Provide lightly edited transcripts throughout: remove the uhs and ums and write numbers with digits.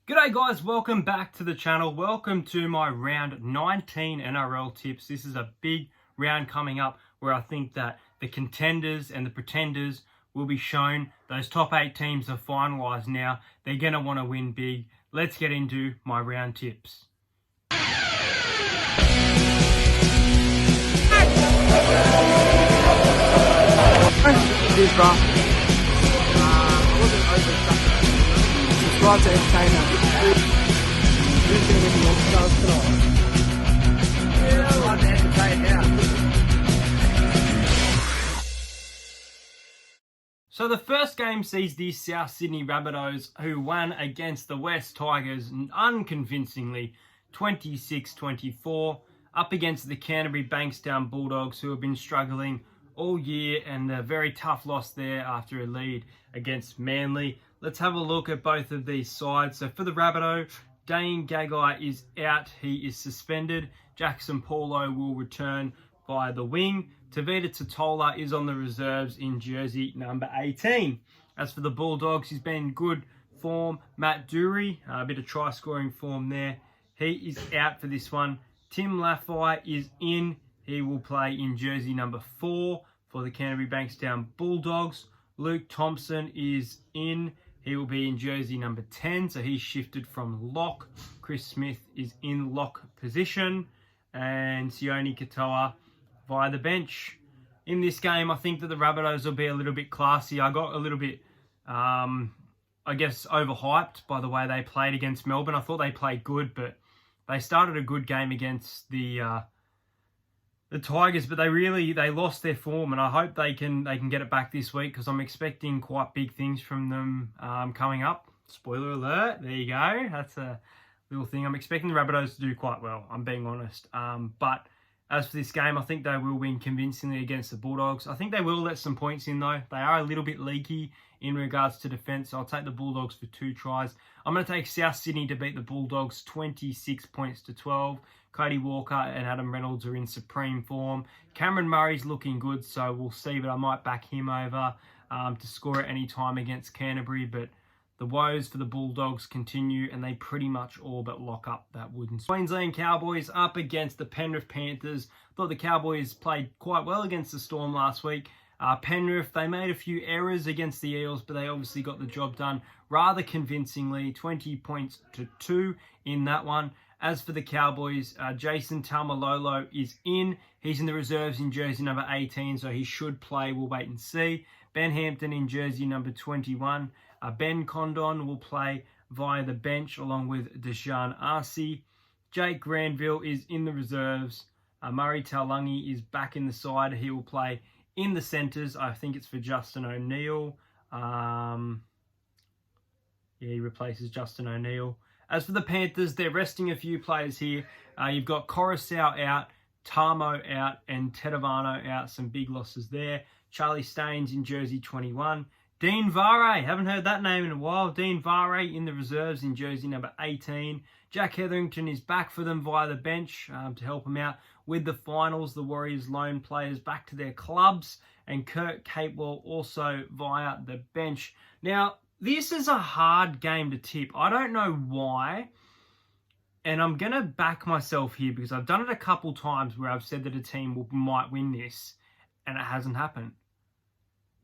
G'day guys, welcome back to the channel. Welcome to my round 19 NRL tips. This is a big round coming up where I think that the contenders and the pretenders will be shown. Those top 8 teams are finalised now. They're going to want to win big. Let's get into my round tips. Subscribe to Entertainer. So the first game sees the South Sydney Rabbitohs, who won against the West Tigers unconvincingly 26-24, up against the Canterbury Bankstown Bulldogs, who have been struggling all year, and a very tough loss there after a lead against Manly. Let's have a look at both of these sides. So for the Rabbitohs, Dane Gagai is out. He is suspended. Jackson Paulo will return via the wing. Tavita Totola is on the reserves in jersey number 18. As for the Bulldogs, he's been in good form. Matt Dury, a bit of try-scoring form there. He is out for this one. Tim Laffey is in. He will play in jersey number 4 for the Canterbury Bankstown Bulldogs. Luke Thompson is in. He will be in jersey number 10, so he's shifted from lock. Chris Smith is in lock position, and Sione Katoa via the bench. In this game, I think that the Rabbitohs will be a little bit classy. I got a little bit, overhyped by the way they played against Melbourne. I thought they played good, but they started a good game against the Tigers, but they lost their form, and I hope they can get it back this week, because I'm expecting quite big things from them coming up. Spoiler alert, there you go. That's a little thing. I'm expecting the Rabbitohs to do quite well, I'm being honest. But as for this game, I think they will win convincingly against the Bulldogs. I think they will let some points in though. They are a little bit leaky in regards to defence, so I'll take the Bulldogs for 2 tries. I'm going to take South Sydney to beat the Bulldogs 26 points to 12. Cody Walker and Adam Reynolds are in supreme form. Cameron Murray's looking good, so we'll see, but I might back him over to score at any time against Canterbury. But the woes for the Bulldogs continue, and they pretty much all but lock up that wooden. Queensland Cowboys up against the Penrith Panthers. Thought the Cowboys played quite well against the Storm last week. Penrith, they made a few errors against the Eels, but they obviously got the job done rather convincingly, 20 points to 2 in that one. As for the Cowboys, Jason Taumalolo is in. He's in the reserves in jersey number 18, so he should play. We'll wait and see. Ben Hampton in jersey number 21. Ben Condon will play via the bench along with Deshaun Arce. Jake Granville is in the reserves. Murray Taulagi is back in the side. He will play in the centres. I think it's for Justin O'Neill. He replaces Justin O'Neill. As for the Panthers, they're resting a few players here. You've got Coruscant out, Tamo out, and Tedavano out. Some big losses there. Charlie Staines in jersey 21. Dean Vare, haven't heard that name in a while. Dean Vare in the reserves in jersey number 18. Jack Hetherington is back for them via the bench to help them out with the finals. The Warriors loan players back to their clubs, and Kurt Capewell also via the bench. Now, this is a hard game to tip. I don't know why, and I'm going to back myself here because I've done it a couple times where I've said that a team might win this, and it hasn't happened.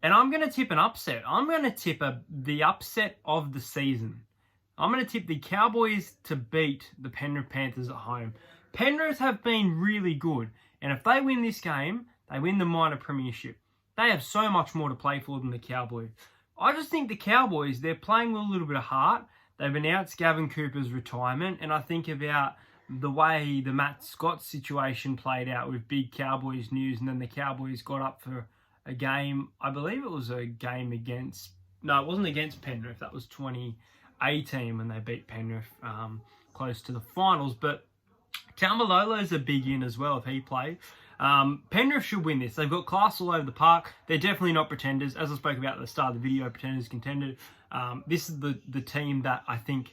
And I'm going to tip an upset. I'm going to tip the upset of the season. I'm going to tip the Cowboys to beat the Penrith Panthers at home. Penrith have been really good, and if they win this game, they win the minor premiership. They have so much more to play for than the Cowboys. I just think the Cowboys, they're playing with a little bit of heart. They've announced Gavin Cooper's retirement, and I think about the way the Matt Scott situation played out with big Cowboys news, and then the Cowboys got up for a game. I believe it was a game against... No, it wasn't against Penrith. That was 2018 when they beat Penrith close to the finals. But Taumalolo's a big in as well if he played. Penrith should win this. They've got class all over the park. They're definitely not pretenders. As I spoke about at the start of the video, pretenders, contenders. This is the team that I think,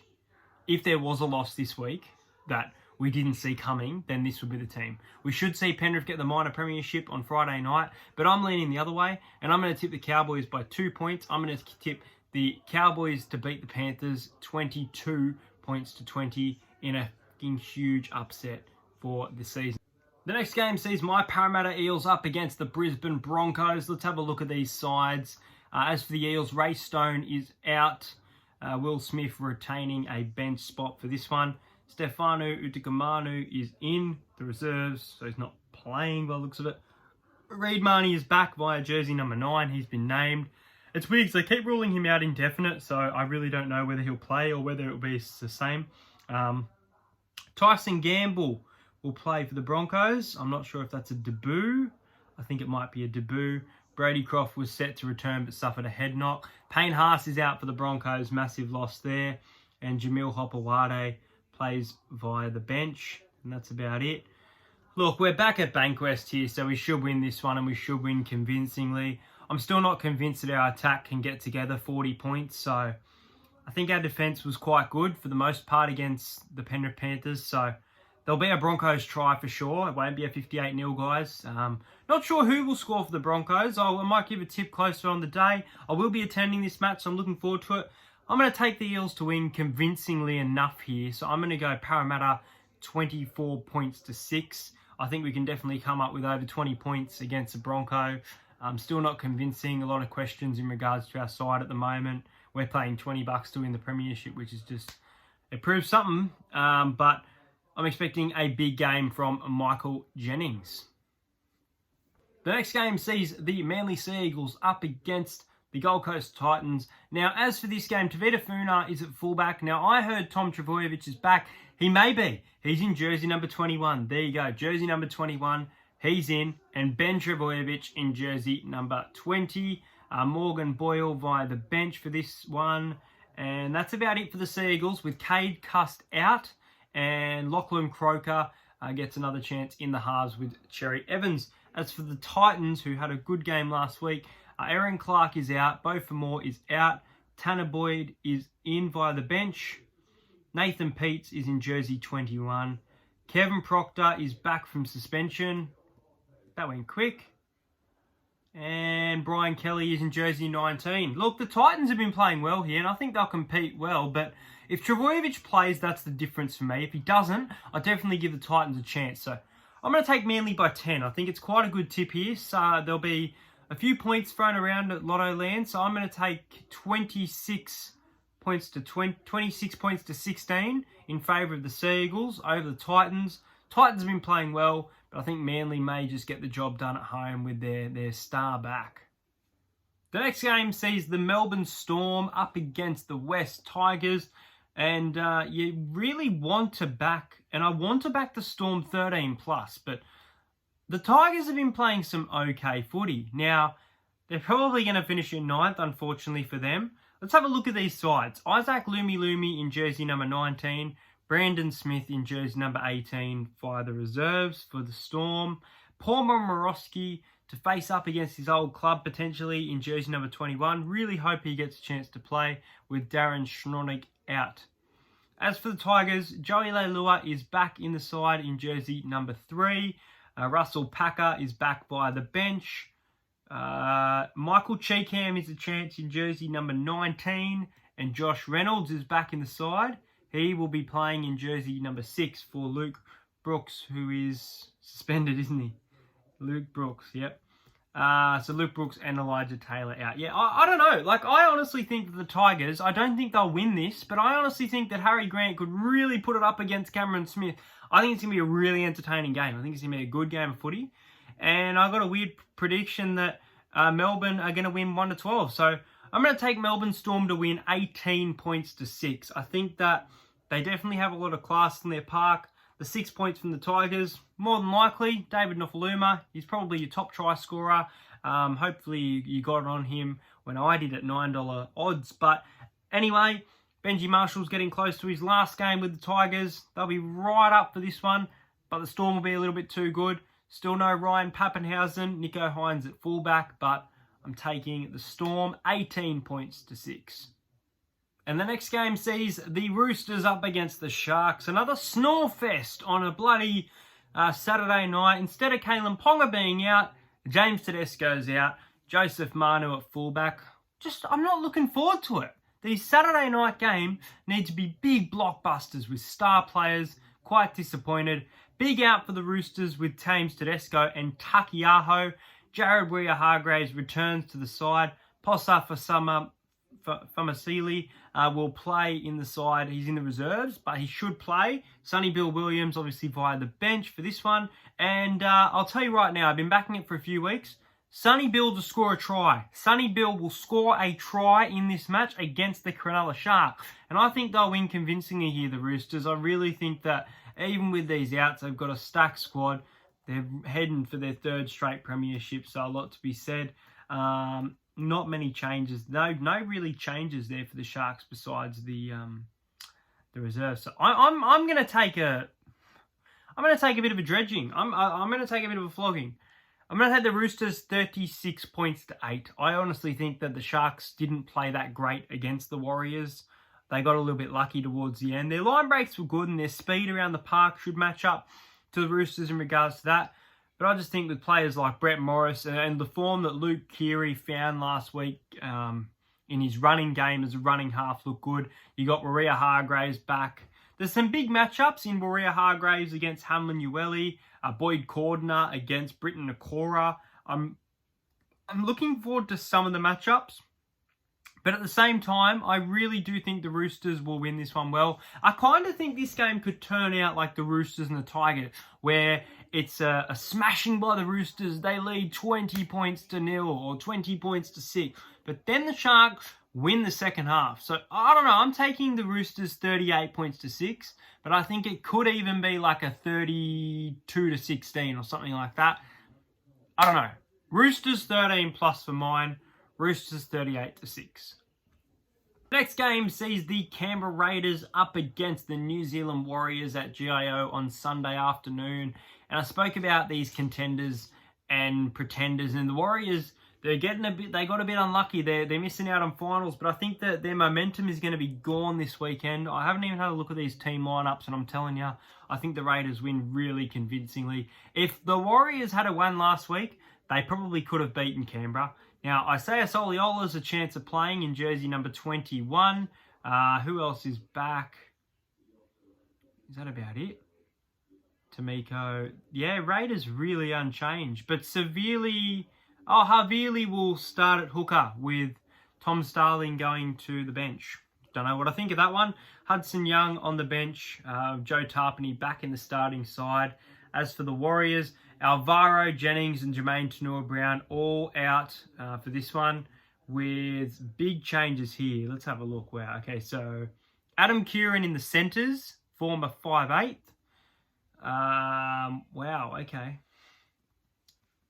if there was a loss this week that we didn't see coming, then this would be the team. We should see Penrith get the minor premiership on Friday night, but I'm leaning the other way, and I'm going to tip the Cowboys by 2 points. I'm going to tip the Cowboys to beat the Panthers 22 points to 20 in a huge upset for the season. The next game sees my Parramatta Eels up against the Brisbane Broncos. Let's have a look at these sides. As for the Eels, Ray Stone is out. Will Smith retaining a bench spot for this one. Stefano Utikamanu is in the reserves, so he's not playing by the looks of it. Reid Marnie is back via jersey number 9. He's been named. It's weird because they keep ruling him out indefinite, so I really don't know whether he'll play or whether it'll be the same. Tyson Gamble will play for the Broncos. I'm not sure if that's a debut. I think it might be a debut. Brady Croft was set to return but suffered a head knock. Payne Haas is out for the Broncos. Massive loss there. And Jamil Hopewade plays via the bench. And that's about it. Look, we're back at Bankwest here, so we should win this one and we should win convincingly. I'm still not convinced that our attack can get together 40 points. So I think our defence was quite good for the most part against the Penrith Panthers. So there'll be a Broncos try for sure. It won't be a 58-0, guys. Not sure who will score for the Broncos. I might give a tip closer on the day. I will be attending this match, so I'm looking forward to it. I'm going to take the Eels to win convincingly enough here. So I'm going to go Parramatta 24 points to 6. I think we can definitely come up with over 20 points against the Bronco. Still not convincing. A lot of questions in regards to our side at the moment. We're paying $20 to win the premiership, which is just, it proves something. But I'm expecting a big game from Michael Jennings. The next game sees the Manly Sea Eagles up against the Gold Coast Titans. Now, as for this game, Tavita Funa is at fullback. Now, I heard Tom Trbojevic is back. He may be. He's in jersey number 21. There you go. Jersey number 21. He's in. And Ben Trbojevic in jersey number 20. Morgan Boyle via the bench for this one. And that's about it for the Sea Eagles with Cade Cust out. And Lachlan Croker gets another chance in the halves with Cherry Evans. As for the Titans, who had a good game last week, Aaron Clark is out. Beau Fermor is out. Tanner Boyd is in via the bench. Nathan Peets is in jersey 21. Kevin Proctor is back from suspension. That went quick. And Brian Kelly is in jersey 19. Look, the Titans have been playing well here, and I think they'll compete well. But if Trbojevic plays, that's the difference for me. If he doesn't, I definitely give the Titans a chance. So I'm going to take Manly by 10. I think it's quite a good tip here. So there'll be a few points thrown around at Lotto Land. So I'm going to take 26 points to 16 in favour of the Sea Eagles over the Titans. Titans have been playing well, but I think Manly may just get the job done at home with their star back. The next game sees the Melbourne Storm up against the West Tigers. And you really want to back, and I want to back the Storm 13+, but the Tigers have been playing some okay footy. Now, they're probably going to finish in 9th, unfortunately for them. Let's have a look at these sides. Isaac Lumi in jersey number 19. Brandon Smith in jersey number 18 via the reserves for the Storm. Paul Momorowski to face up against his old club, potentially in jersey number 21. Really hope he gets a chance to play with Darren Schronig out. As for the Tigers, Joey Leilua is back in the side in jersey number 3. Russell Packer is back by the bench. Michael Cheekham is a chance in jersey number 19. And Josh Reynolds is back in the side. He will be playing in jersey number 6 for Luke Brooks, who is suspended, isn't he? Luke Brooks, yep. So Luke Brooks and Elijah Taylor out. Yeah, I don't know. Like, I honestly think that the Tigers, I don't think they'll win this, but I honestly think that Harry Grant could really put it up against Cameron Smith. I think it's going to be a really entertaining game. I think it's going to be a good game of footy. And I've got a weird prediction that Melbourne are going to win 1-12. So I'm going to take Melbourne Storm to win 18 points to 6. I think that they definitely have a lot of class in their park. The 6 points from the Tigers, more than likely, David Nofaluma. He's probably your top try scorer. Hopefully you got on him when I did at $9 odds. But anyway, Benji Marshall's getting close to his last game with the Tigers. They'll be right up for this one, but the Storm will be a little bit too good. Still no Ryan Pappenhausen, Nico Hines at fullback, but I'm taking the Storm 18 points to 6. And the next game sees the Roosters up against the Sharks. Another snore fest on a bloody Saturday night. Instead of Kalen Ponga being out, James Tedesco's out. Joseph Manu at fullback. I'm not looking forward to it. These Saturday night games need to be big blockbusters with star players. Quite disappointed. Big out for the Roosters with Tames Tedesco and Takiaho. Jared Weir-Hargraves returns to the side. Posa Famasili will play in the side. He's in the reserves, but he should play. Sonny Bill Williams, obviously via the bench for this one. And I'll tell you right now, I've been backing it for a few weeks. Sonny Bill to score a try. Sonny Bill will score a try in this match against the Cronulla Sharks. And I think they'll win convincingly here, the Roosters. I really think that even with these outs, they've got a stacked squad. They're heading for their third straight premiership, so a lot to be said. Not many changes. No really changes there for the Sharks besides the reserve. So I'm going to take a bit of a dredging. I'm going to take a bit of a flogging. I'm going to take the Roosters 36 points to 8. I honestly think that the Sharks didn't play that great against the Warriors. They got a little bit lucky towards the end. Their line breaks were good and their speed around the park should match up to the Roosters in regards to that. But I just think with players like Brett Morris and the form that Luke Keary found last week in his running game as a running half looked good. You got Weir-Hargraves back. There's some big matchups in Weir-Hargraves against Hamlin Ueli, Boyd Cordner against Britton Nakora. I'm looking forward to some of the matchups. But at the same time, I really do think the Roosters will win this one well. I kind of think this game could turn out like the Roosters and the Tigers, where it's a smashing by the Roosters. They lead 20 points to 0 or 20 points to 6. But then the Sharks win the second half. So, I don't know. I'm taking the Roosters 38 points to 6. But I think it could even be like a 32 to 16 or something like that. I don't know. Roosters 13 plus for mine. Roosters 38 to 6. Next game sees the Canberra Raiders up against the New Zealand Warriors at GIO on Sunday afternoon. And I spoke about these contenders and pretenders, and the Warriors, they got a bit unlucky. They're missing out on finals, but I think that their momentum is going to be gone this weekend. I haven't even had a look at these team lineups, and I'm telling you, I think the Raiders win really convincingly. If the Warriors had won last week, they probably could have beaten Canberra. Now, Isaiah Soliola's a chance of playing in jersey number 21. Who else is back? Is that about it? Tamiko. Yeah, Raiders really unchanged. But Havili will start at hooker with Tom Starling going to the bench. Don't know what I think of that one. Hudson Young on the bench. Joe Tarpany back in the starting side. As for the Warriors, Alvaro Jennings and Jermaine Tanua-Brown all out for this one with big changes here. Let's have a look. Wow. Okay, so Adam Curran in the centres, former 5'8". Wow, okay.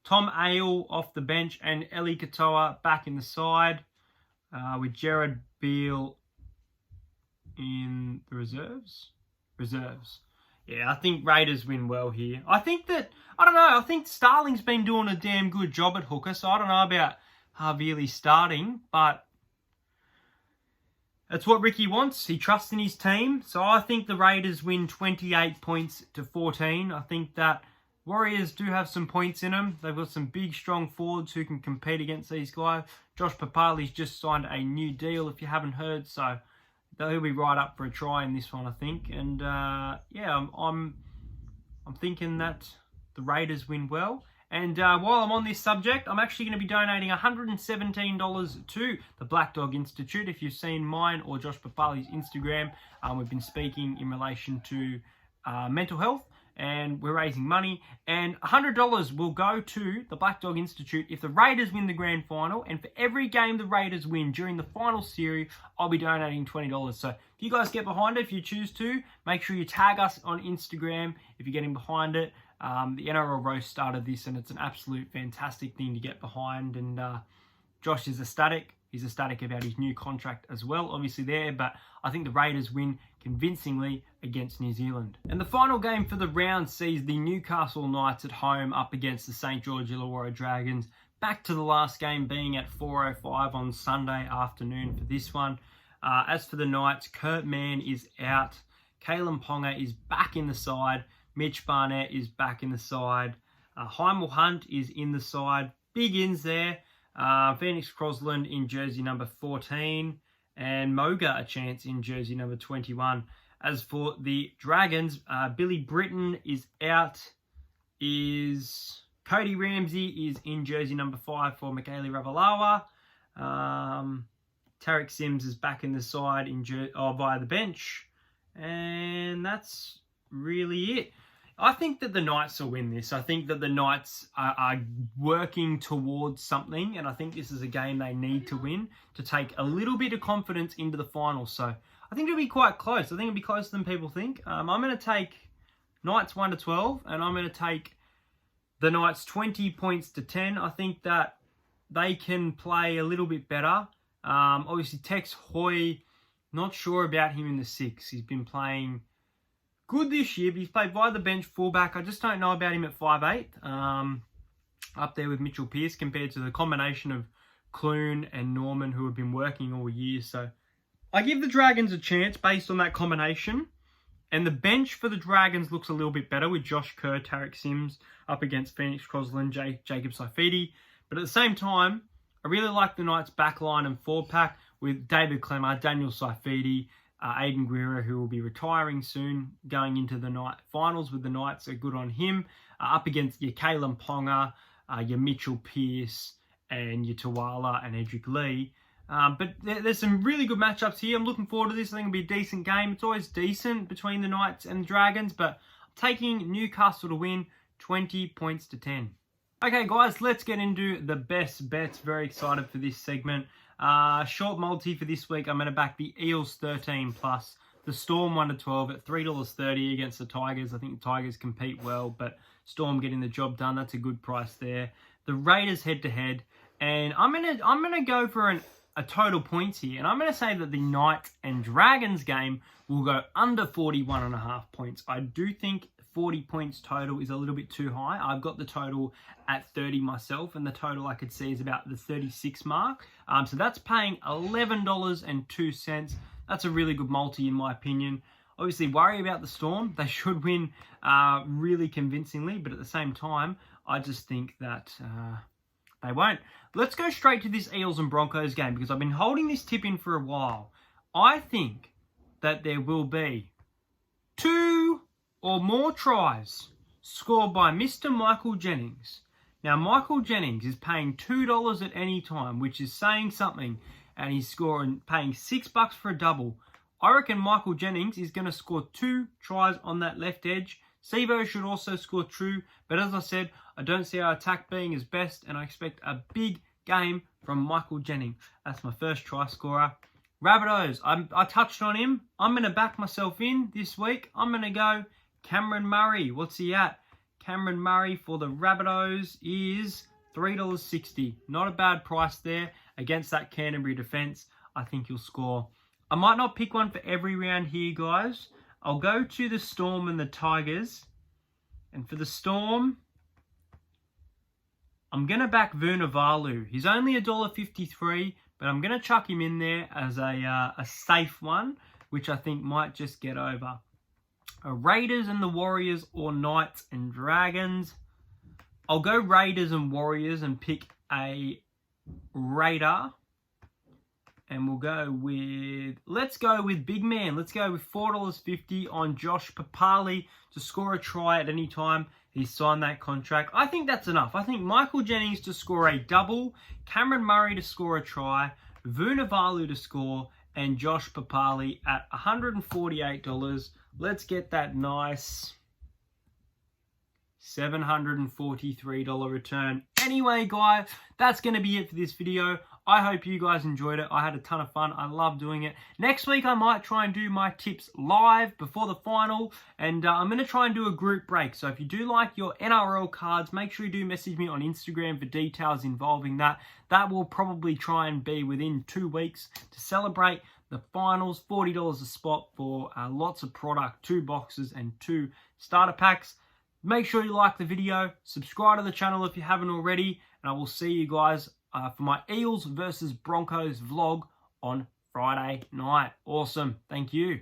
Tom Ale off the bench and Eli Katoa back in the side with Jared Beale in the reserves. Yeah, I think Raiders win well here. I think Starling's been doing a damn good job at hooker, so I don't know about Havili starting, but that's what Ricky wants. He trusts in his team, so I think the Raiders win 28 points to 14. I think that Warriors do have some points in them. They've got some big, strong forwards who can compete against these guys. Josh Papali's just signed a new deal, if you haven't heard, so he'll be right up for a try in this one, I think. And yeah, I'm thinking that the Raiders win well. And while I'm on this subject, I'm actually going to be donating $117 to the Black Dog Institute. If you've seen mine or Josh Papali's Instagram, we've been speaking in relation to mental health, and we're raising money. And $100 will go to the Black Dog Institute if the Raiders win the grand final. And for every game the Raiders win during the final series, I'll be donating $20. So if you guys get behind it, if you choose to, make sure you tag us on Instagram if you're getting behind it. The NRL Roast started this, and it's an absolute fantastic thing to get behind. And Josh is ecstatic. He's ecstatic about his new contract as well, obviously there. But I think the Raiders win convincingly against New Zealand. And the final game for the round sees the Newcastle Knights at home up against the St. George Illawarra Dragons. Back to the last game being at 4:05 on Sunday afternoon for this one. As for the Knights, Kurt Mann is out. Kalen Ponga is back in the side. Mitch Barnett is back in the side. Heimel Hunt is in the side. Big ins there. Phoenix Crosland in jersey number 14. and Moga a chance in jersey number 21. As for the Dragons, Billy Britton is out. Cody Ramsey is in jersey number 5 for Michaeli Ravalawa. Tarek Sims is back in the side via the bench. And that's really it. I think that the Knights will win this. I think that the Knights are working towards something, and I think this is a game they need to win to take a little bit of confidence into the finals. So I think it'll be quite close. I think it'll be closer than people think. I'm going to take Knights 1-12, and I'm going to take the Knights 20 points to 10. I think that they can play a little bit better. Obviously, Tex Hoy, not sure about him in the 6. He's been playing good this year, but he's played via the bench fullback. I just don't know about him at 5'8". Up there with Mitchell Pearce compared to the combination of Clune and Norman who have been working all year. So I give the Dragons a chance based on that combination. And the bench for the Dragons looks a little bit better with Josh Kerr, Tarek Sims up against Phoenix Crosland, Jacob Saifidi. But at the same time, I really like the Knights backline and forward pack with David Clemmer, Daniel Saifidi, Aiden Guerra, who will be retiring soon, going into the night finals with the Knights. So good on him. Up against your Kalen Ponga, your Mitchell Pearce, and your Tawala and Edric Lee. But there's some really good matchups here. I'm looking forward to this. I think it'll be a decent game. It's always decent between the Knights and the Dragons, but I'm taking Newcastle to win 20 points to 10. Okay, guys, let's get into the best bets. Very excited for this segment. Short multi for this week. I'm going to back the Eels 13+, the Storm 1-12 at $3.30 against the Tigers. I think the Tigers compete well, but Storm getting the job done. That's a good price there. The Raiders head-to-head, and I'm gonna go for a total points here, and I'm going to say that the Knights and Dragons game will go under 41.5 points. I do think 40 points total is a little bit too high. I've got the total at 30 myself, and the total I could see is about the 36 mark. So that's paying $11.02. That's a really good multi in my opinion. Obviously, worry about the Storm. They should win really convincingly, but at the same time, I just think that they won't. Let's go straight to this Eels and Broncos game because I've been holding this tip in for a while. I think that there will be 2 or more tries scored by Mr. Michael Jennings. Now, Michael Jennings is paying $2 at any time, which is saying something, and he's paying $6 for a double. I reckon Michael Jennings is going to score 2 tries on that left edge. Sevo should also score 2, but as I said, I don't see our attack being his best, and I expect a big game from Michael Jennings. That's my first try scorer. Rabbitohs, I touched on him. I'm going to back myself in this week. I'm going to go Cameron Murray. What's he at? Cameron Murray for the Rabbitohs is $3.60. Not a bad price there against that Canterbury defence. I think he'll score. I might not pick one for every round here, guys. I'll go to the Storm and the Tigers. And for the Storm, I'm going to back Vunivalu. He's only $1.53, but I'm going to chuck him in there as a safe one, which I think might just get over. Raiders and the Warriors or Knights and Dragons. I'll go Raiders and Warriors and pick a Raider. And we'll go with, let's go with big man. Let's go with $4.50 on Josh Papali to score a try at any time. He's signed that contract. I think that's enough. I think Michael Jennings to score a double, Cameron Murray to score a try, Vunivalu to score, and Josh Papali at $148. Let's get that nice $743 return. Anyway, guys, that's going to be it for this video. I hope you guys enjoyed it. I had a ton of fun. I love doing it. Next week, I might try and do my tips live before the final. And I'm going to try and do a group break. So if you do like your NRL cards, make sure you do message me on Instagram for details involving that. That will probably try and be within 2 weeks to celebrate the finals. $40 a spot for lots of product, 2 boxes and 2 starter packs. Make sure you like the video. Subscribe to the channel if you haven't already. And I will see you guys for my Eels versus Broncos vlog on Friday night. Awesome. Thank you.